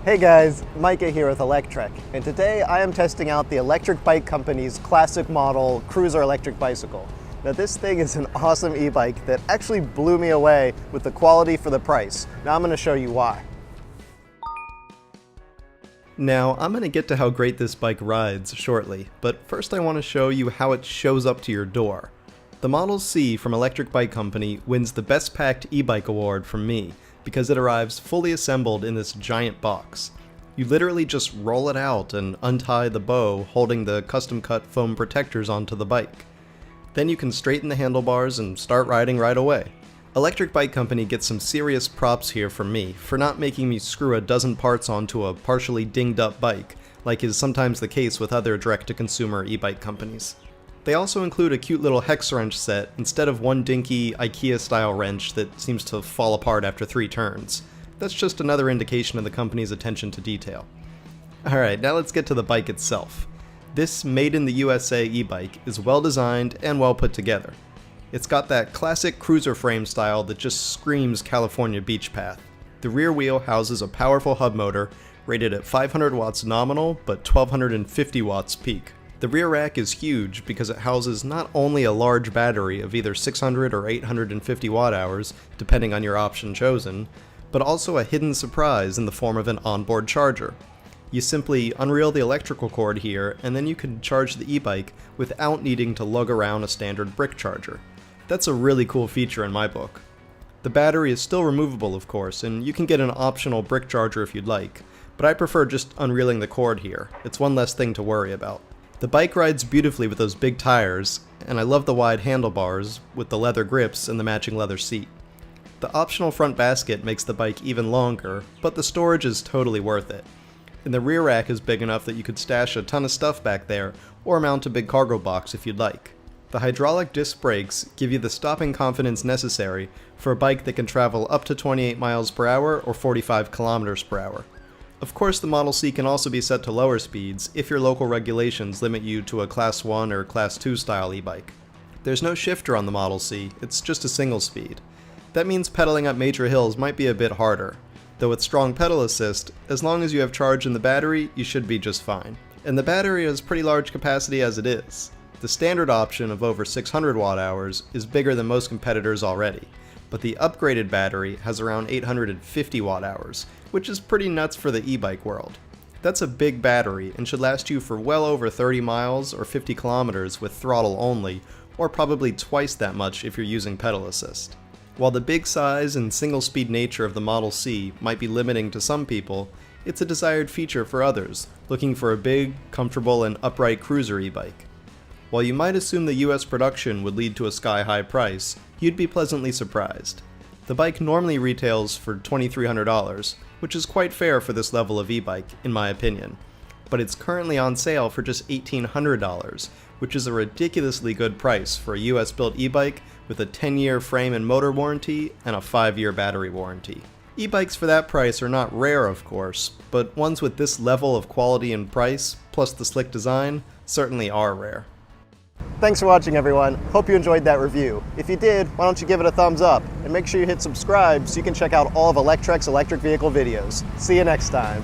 Hey guys, Micah here with Electrek, and today I am testing out the Electric Bike Company's classic model cruiser electric bicycle. Now this thing is an awesome e-bike that actually blew me away with the quality for the price. Now I'm going to show you why. Now, I'm going to get to how great this bike rides shortly, but first I want to show you how it shows up to your door. The Model C from Electric Bike Company wins the Best Packed e-bike award from me, because it arrives fully assembled in this giant box. You literally just roll it out and untie the bow holding the custom-cut foam protectors onto the bike. Then you can straighten the handlebars and start riding right away. Electric Bike Company gets some serious props here from me for not making me screw a dozen parts onto a partially dinged up bike, like is sometimes the case with other direct-to-consumer e-bike companies. They also include a cute little hex wrench set instead of one dinky IKEA-style wrench that seems to fall apart after 3 turns. That's just another indication of the company's attention to detail. Alright, now let's get to the bike itself. This made in the USA e-bike is well designed and well put together. It's got that classic cruiser frame style that just screams California beach path. The rear wheel houses a powerful hub motor rated at 500 watts nominal but 1250 watts peak. The rear rack is huge because it houses not only a large battery of either 600 or 850 watt hours, depending on your option chosen, but also a hidden surprise in the form of an onboard charger. You simply unreel the electrical cord here, and then you can charge the e-bike without needing to lug around a standard brick charger. That's a really cool feature in my book. The battery is still removable, of course, and you can get an optional brick charger if you'd like, but I prefer just unreeling the cord here. It's one less thing to worry about. The bike rides beautifully with those big tires, and I love the wide handlebars with the leather grips and the matching leather seat. The optional front basket makes the bike even longer, but the storage is totally worth it. And the rear rack is big enough that you could stash a ton of stuff back there, or mount a big cargo box if you'd like. The hydraulic disc brakes give you the stopping confidence necessary for a bike that can travel up to 28 miles per hour or 45 kilometers per hour. Of course, the Model C can also be set to lower speeds if your local regulations limit you to a Class 1 or Class 2 style e-bike. There's no shifter on the Model C, it's just a single speed. That means pedaling up major hills might be a bit harder, though with strong pedal assist, as long as you have charge in the battery, you should be just fine. And the battery has pretty large capacity as it is. The standard option of over 600 watt hours is bigger than most competitors already, but the upgraded battery has around 850 watt hours, which is pretty nuts for the e-bike world. That's a big battery and should last you for well over 30 miles or 50 kilometers with throttle only, or probably twice that much if you're using pedal assist. While the big size and single-speed nature of the Model C might be limiting to some people, it's a desired feature for others, looking for a big, comfortable, and upright cruiser e-bike. While you might assume the US production would lead to a sky-high price, you'd be pleasantly surprised. The bike normally retails for $2,300, which is quite fair for this level of e-bike, in my opinion. But it's currently on sale for just $1,800, which is a ridiculously good price for a US-built e-bike with a 10-year frame and motor warranty and a 5-year battery warranty. E-bikes for that price are not rare, of course, but ones with this level of quality and price, plus the slick design, certainly are rare. Thanks for watching, everyone. Hope you enjoyed that review. If you did, why don't you give it a thumbs up, and make sure you hit subscribe so you can check out all of Electrek's electric vehicle videos. See you next time.